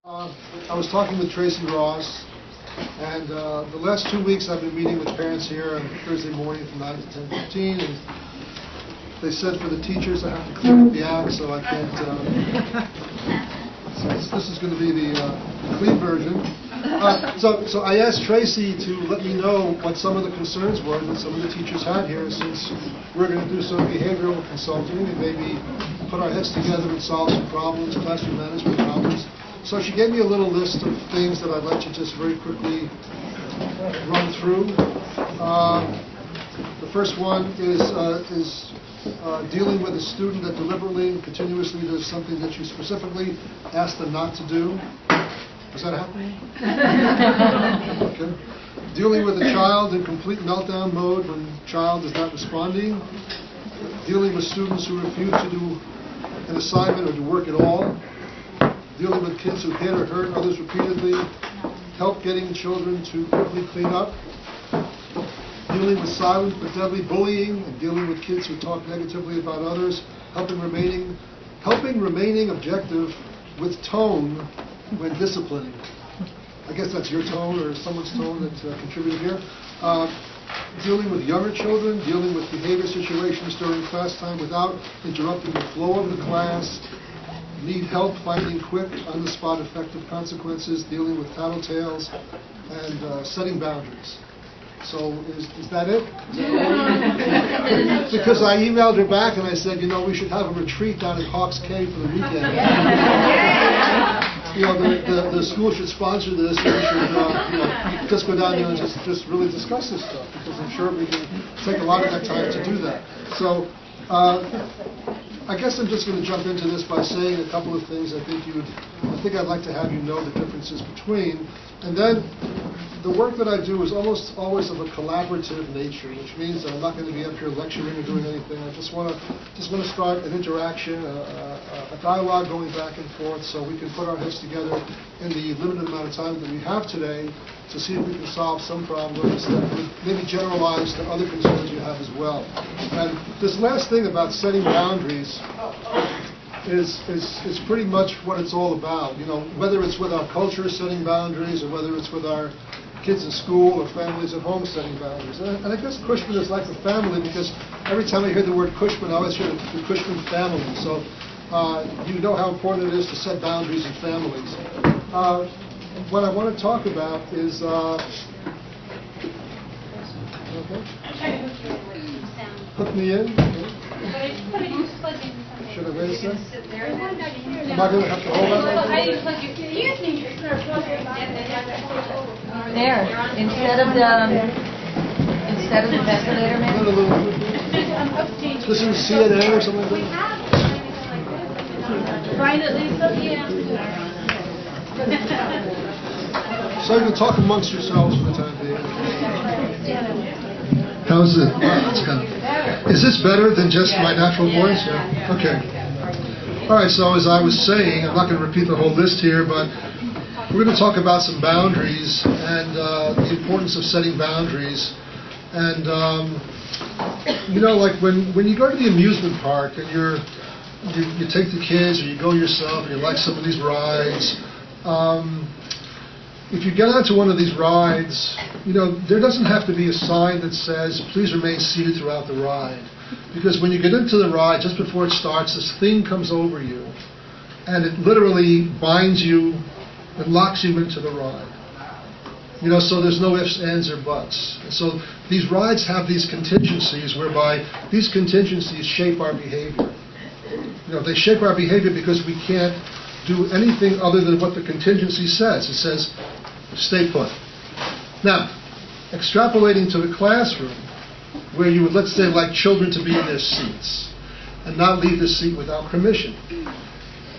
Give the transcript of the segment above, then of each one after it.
I was talking with Tracy Ross, and the last 2 weeks I've been meeting with parents here on Thursday morning from 9 to 10:15, and they said for the teachers I have to clear up the act, so I can't. So this is going to be the clean version. So I asked Tracy to let me know what some of the concerns were that some of the teachers had here, since we're going to do some behavioral consulting and maybe put our heads together and solve some problems, classroom management problems. So she gave me a little list of things that I'd like to just very quickly run through. The first one is dealing with a student that deliberately and continuously does something that you specifically asked them not to do. Does that happen? Okay. Dealing with a child in complete meltdown mode when the child is not responding. Dealing with students who refuse to do an assignment or to work at all. Dealing with kids who hit or hurt others repeatedly. Help getting children to quickly clean up. Dealing with silent but deadly bullying, and dealing with kids who talk negatively about others. Helping remaining objective with tone when disciplining. I guess that's your tone or someone's tone that contributed here. Dealing with younger children, dealing with behavior situations during class time without interrupting the flow of the class. Need help finding quick, on-the-spot effective consequences, dealing with tattletales, and setting boundaries. So is that it? Because I emailed her back and I said, we should have a retreat down at Hawks Cave for the weekend. The school should sponsor this, and we should just go down there and just really discuss this stuff, because I'm sure we can take a lot of that time to do that. So I guess I'm just going to jump into this by saying a couple of things I think I'd like to have you know the differences between. And then the work that I do is almost always of a collaborative nature, which means that I'm not going to be up here lecturing or doing anything. I just want to start an interaction, a dialogue going back and forth, so we can put our heads together in the limited amount of time that we have today to see if we can solve some problems that would maybe generalize to other concerns you have as well. And this last thing about setting boundaries is pretty much what it's all about. Whether it's with our culture setting boundaries, or whether it's with our kids in school or families at home setting boundaries. And I guess Cushman is like a family, because every time I hear the word Cushman, I always hear the Cushman family. So you know how important it is to set boundaries in families. What I want to talk about is hook me in. Should I raise that? Am I going to have to hold that? There, instead of the ventilator, maybe? Listen to CNN or something like that? So you can talk amongst yourselves for the time being. How's it? Wow, it's kind of. Is this better than just my natural voice? Yeah. Okay. All right. So as I was saying, I'm not going to repeat the whole list here, but we're going to talk about some boundaries and the importance of setting boundaries. And like when you go to the amusement park and you take the kids, or you go yourself and you like some of these rides. If you get onto one of these rides, there doesn't have to be a sign that says, please remain seated throughout the ride. Because when you get into the ride, just before it starts, this thing comes over you, and it literally binds you and locks you into the ride. So there's no ifs, ands, or buts. And so these rides have these contingencies, whereby these contingencies shape our behavior. They shape our behavior because we can't do anything other than what the contingency says. It says, stay put. Now, extrapolating to the classroom, where you would, let's say, like children to be in their seats and not leave the seat without permission.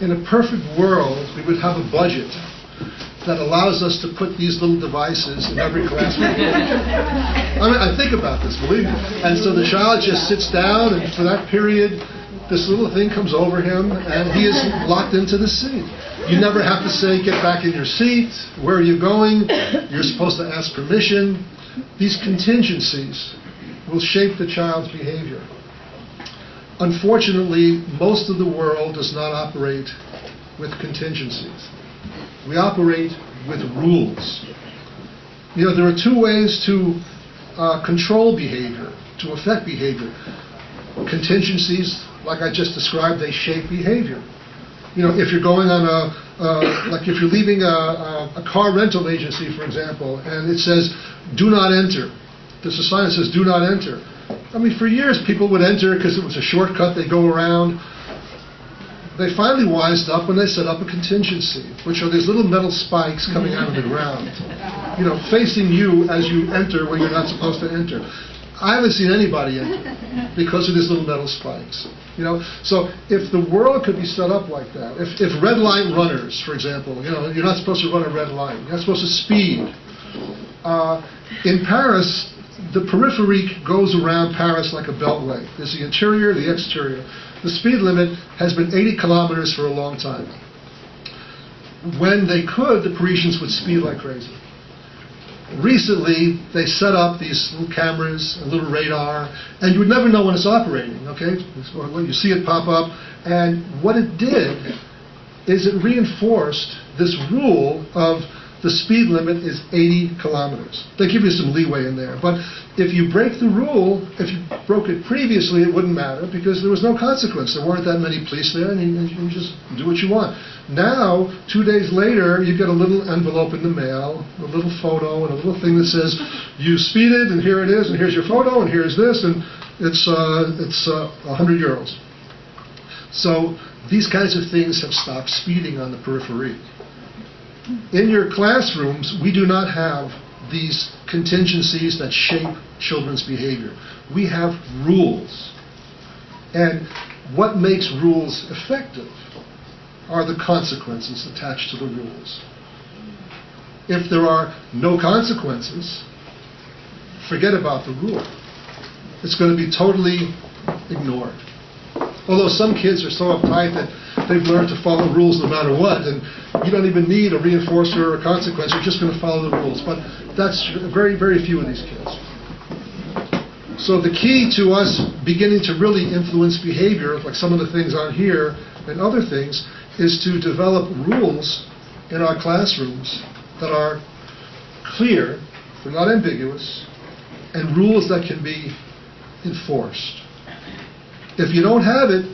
In a perfect world, we would have a budget that allows us to put these little devices in every classroom. I think about this, believe me. And so the child just sits down, and for that period, this little thing comes over him, and he is locked into the seat. You never have to say, get back in your seat, where are you going? You're supposed to ask permission. These contingencies will shape the child's behavior. Unfortunately, most of the world does not operate with contingencies. We operate with rules. You know, there are two ways to control behavior, to affect behavior. Contingencies, like I just described, they shape behavior. You know, if you're going on like if you're leaving a car rental agency, for example, and it says, do not enter. There's a sign that says, do not enter. I mean, for years people would enter because it was a shortcut, they'd go around. They finally wised up when they set up a contingency, which are these little metal spikes coming out of the ground, you know, facing you as you enter when you're not supposed to enter. I haven't seen anybody enter because of these little metal spikes. You know, so if the world could be set up like that, if red light runners, for example, you know, you're not supposed to run a red light, you're not supposed to speed. In Paris, the periphery goes around Paris like a beltway. There's the interior, the exterior. The speed limit has been 80 kilometers for a long time. When they could, the Parisians would speed like crazy. Recently, they set up these little cameras, a little radar, and you would never know when it's operating, okay? You see it pop up, and what it did is it reinforced this rule of the speed limit is 80 kilometers. They give you some leeway in there, but if you break the rule, if you broke it previously, it wouldn't matter because there was no consequence. There weren't that many police there, and you just do what you want. Now, 2 days later, you get a little envelope in the mail, a little photo, and a little thing that says, you speeded, and here it is, and here's your photo, and here's this, and it's 100 euros. So these kinds of things have stopped speeding on the periphery. In your classrooms, we do not have these contingencies that shape children's behavior. We have rules. And what makes rules effective are the consequences attached to the rules. If there are no consequences, forget about the rule. It's going to be totally ignored. Although some kids are so uptight that they've learned to follow rules no matter what, and you don't even need a reinforcer or a consequence, you're just going to follow the rules. But that's very, very few of these kids. So the key to us beginning to really influence behavior, like some of the things on here and other things, is to develop rules in our classrooms that are clear, they're not ambiguous, and rules that can be enforced. If you don't have it,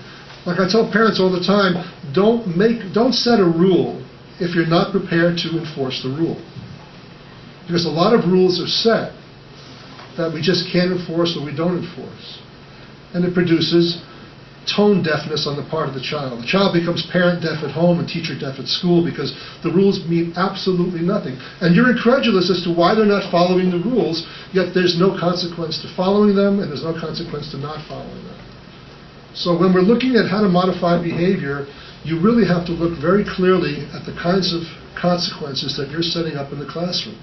like I tell parents all the time, don't set a rule if you're not prepared to enforce the rule. Because a lot of rules are set that we just can't enforce or we don't enforce. And it produces tone deafness on the part of the child. The child becomes parent deaf at home and teacher deaf at school because the rules mean absolutely nothing. And you're incredulous as to why they're not following the rules, yet there's no consequence to following them and there's no consequence to not following them. So when we're looking at how to modify behavior, you really have to look very clearly at the kinds of consequences that you're setting up in the classroom.